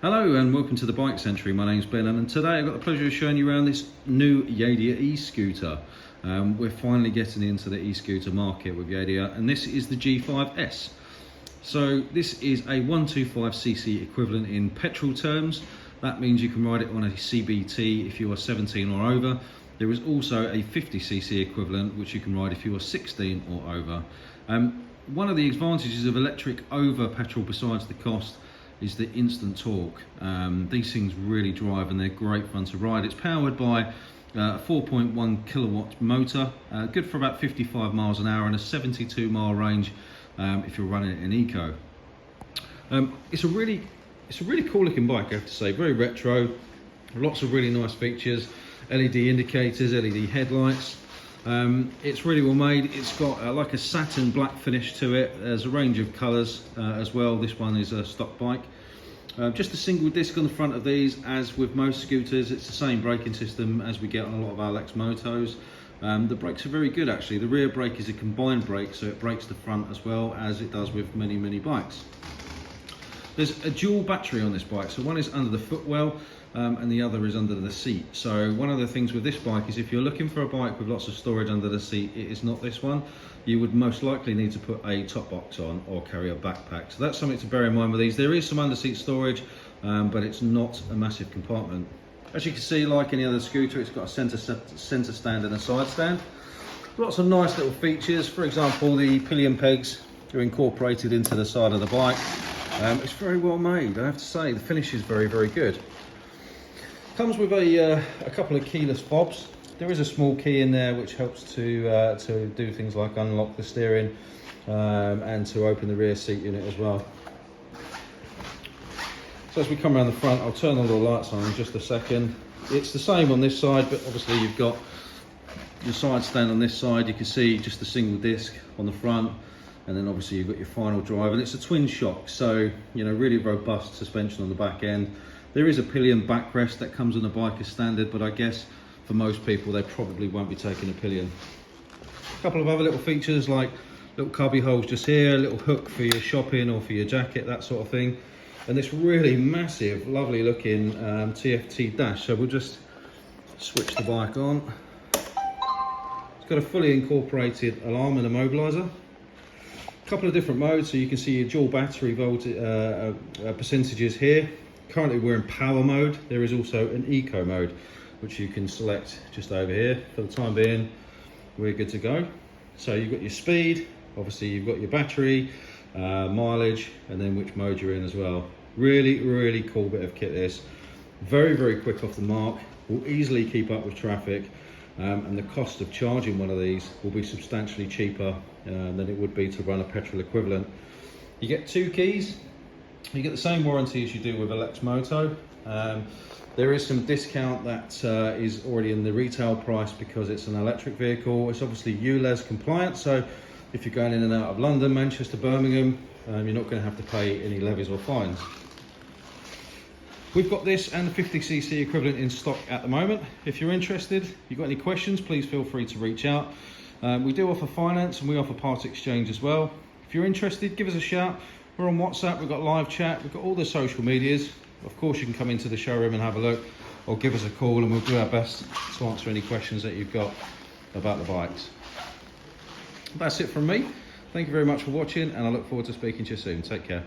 Hello and welcome to the Bike Century. My name's Ben and today I've got the pleasure of showing you around this new Yadea e-scooter. We're finally getting into the e-scooter market with Yadea, and this is the G5S. So this is a 125cc equivalent in petrol terms. That means you can ride it on a CBT if you are 17 or over. There is also a 50cc equivalent which you can ride if you are 16 or over. One of the advantages of electric over petrol, besides the cost, is the instant torque. These things really drive and they're great fun to ride. It's powered by a 4.1 kilowatt motor, good for about 55 miles an hour and a 72 mile range if you're running it in eco. It's a really cool looking bike, I have to say. Very retro, lots of really nice features, LED indicators, LED headlights. It's really well made. It's got like a satin black finish to it. There's a range of colours as well. This one is a stock bike. Just a single disc on the front of these. As with most scooters, it's the same braking system as we get on a lot of our Lex Motos. The brakes are very good actually. The rear brake is a combined brake, so it brakes the front as well as it does with many bikes. There's a dual battery on this bike, so one is under the footwell and the other is under the seat. So one of the things with this bike is if you're looking for a bike with lots of storage under the seat, it is not this one. You would most likely need to put a top box on or carry a backpack. So that's something to bear in mind with these. There is some under seat storage, but it's not a massive compartment. As you can see, like any other scooter, it's got a centre stand and a side stand. Lots of nice little features. For example, the pillion pegs are incorporated into the side of the bike. It's very well made, I have to say. The finish is very good. Comes with a couple of keyless fobs. There is a small key in there which helps to do things like unlock the steering and to open the rear seat unit as well. So as we come around the front, I'll turn all the lights on in just a second. It's the same on this side, but obviously you've got your side stand on this side. You can see just a single disc on the front, and then obviously you've got your final drive, and it's a twin shock, so really robust suspension on the back end. There is a pillion backrest that comes on the bike as standard, but I guess for most people they probably won't be taking a pillion. A couple of other little features like little cubby holes just here, a little hook for your shopping or for your jacket, that sort of thing, and this really massive, lovely looking TFT dash. So we'll just switch the bike on. It's got a fully incorporated alarm and immobiliser. A couple of different modes, so you can see your dual battery percentages here. Currently we're in power mode. There is also an eco mode which you can select just over here. For the time being, we're good to go. So you've got your speed, obviously you've got your battery, mileage, and then which mode you're in as well. Really cool bit of kit this. Very quick off the mark, will easily keep up with traffic, and the cost of charging one of these will be substantially cheaper than it would be to run a petrol equivalent. You get 2 keys. You get the same warranty as you do with a Lex Moto. There is some discount that is already in the retail price because it's an electric vehicle. It's obviously ULEZ compliant, so if you're going in and out of London, Manchester, Birmingham, you're not going to have to pay any levies or fines. We've got this and the 50cc equivalent in stock at the moment. If you're interested, if you've got any questions, please feel free to reach out. We do offer finance and we offer part exchange as well. If you're interested, give us a shout. We're on WhatsApp, we've got live chat, we've got all the social medias. Of course, you can come into the showroom and have a look, or give us a call and we'll do our best to answer any questions that you've got about the bikes. That's it from me. Thank you very much for watching, and I look forward to speaking to you soon. Take care.